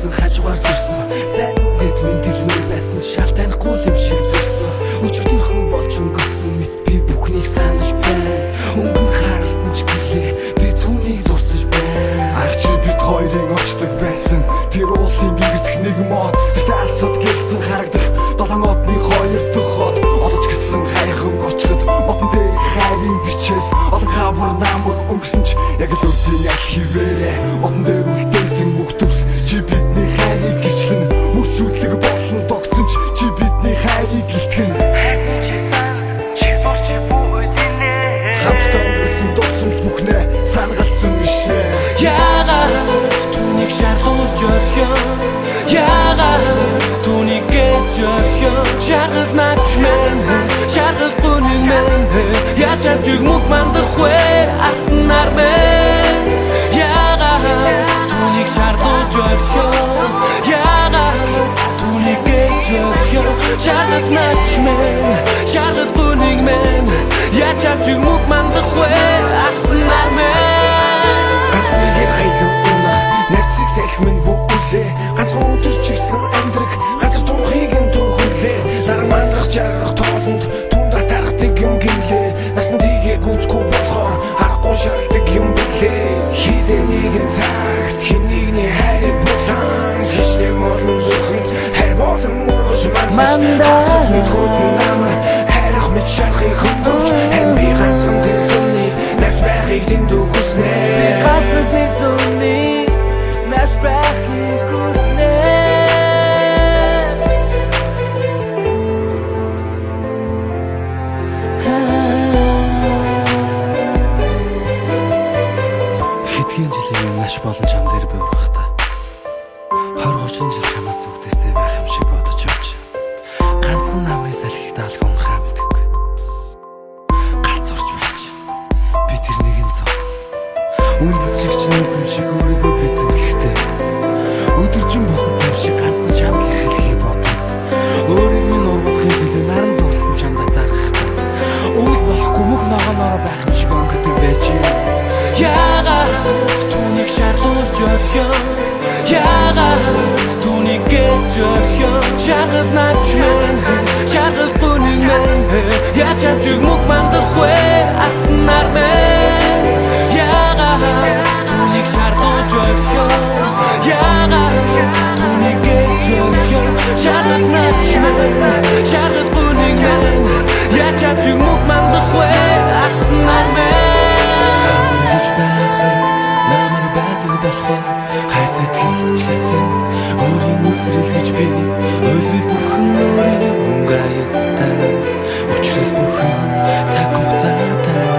өгсөн хажуугаар зурсан сайн үгэд минь тэрмээр байсан шал танихгүй юм шиг зурсан өчигдөр хүн болж өнгөрсөн мэт би бүхнийг санаж байна өнгөн харсан ч гэлээ би түүнийг дурсаж байна ах чи бид хоёрын очдог байсан тэр уулын ингэдэх нэг мод тэр алсад гэлсэн харагдах 7 одны 2 дахь хот одож гисэн хайхан очиход модон дээр хайрын бичээс олон хавар намар өнгөсөн ч яг л өвдөн яг хивээрээ модон дээр үлдээсэн мөхтөвс чи бидний хайрыг гिचлэн мөшүүдлэг болсон тогтсон чи бидний хайрыг гэлтгэн хамтдаа өнгөрсөн дурсамж бүхнээ санагалцсан мишнэ яагаад түүнийг шаргуулж орхио яагаад түүнийг гэж орхио шаргал навч мэн шаргал бүнэн мэн яачаа зүг мөг мандах вэ ахнаар мэн яагаад түүнийг шаргуулж орхио яагаад түүнийг гэж орхио шаргал навч мэн шаргал бүнэн мэн яачаа зүг мөг мандах вэ ахнаар мэн асныгийн хайхын Навцыг салхимын бүгэлээ ганцхан өдөр чигсэн амьдраг газар туухыг нь түүхэлээ дараа мандах жаргах тоолонд түнд атархдаг юм гинлээ насан тийгээ гүцгүй болохоор харахгүй шаарддаг юм билээ хизээ нэгэн цагт хин нэгний хайр булан хичнээн молон зүхэнд хайр болон мургаш мандаш зөвхөн хөтөн намар хайрах мэт шарахыг хөндөвч харин би ганцхан тэр зүний навч байхыг дэндүү хүснэ би ганцхан тэр зүний хэдхэн жилийн маш болон чам дээр буурахтаа 20-30 жил чамаас үгтэстэй байх юм шиг бодож авч ганцхан намрын салхилтаа алга унахаа мэдэггүй галз урч байж би тэр нэгэн цог үндэс шиг ч нэг юм шиг өөрийгөө би зөвлөхтэй өдөржин босод юм шиг ганцхан чам л хэлхийг бодно өөрийг минь ургуулахын төлөө наран дурсан чам татаархтаа үйл болохгүй мөх ногооноор байх юм шиг өнгөдөг байж яагаад түүнийг шаардуулж орхио яагаад түүнийг гэж орхио шаргал навч мэн шаргал бүнэн мэн яачаа зүг мөг мандах вэ ахнаар мэн яагаад түүнийг шаардуулж орхио яагаад түүнийг гэж орхио шаргал навч мэн шаргал бүнэн мэн яачаа зүг мөг мандах вэ ахнаар мэн хайр сэтгэлч гэсэн өөрийн үхрэл гэж би ойлгүй бүхэн өөрийн мөнгө аястай учрал бүхэн цаг хугацаатай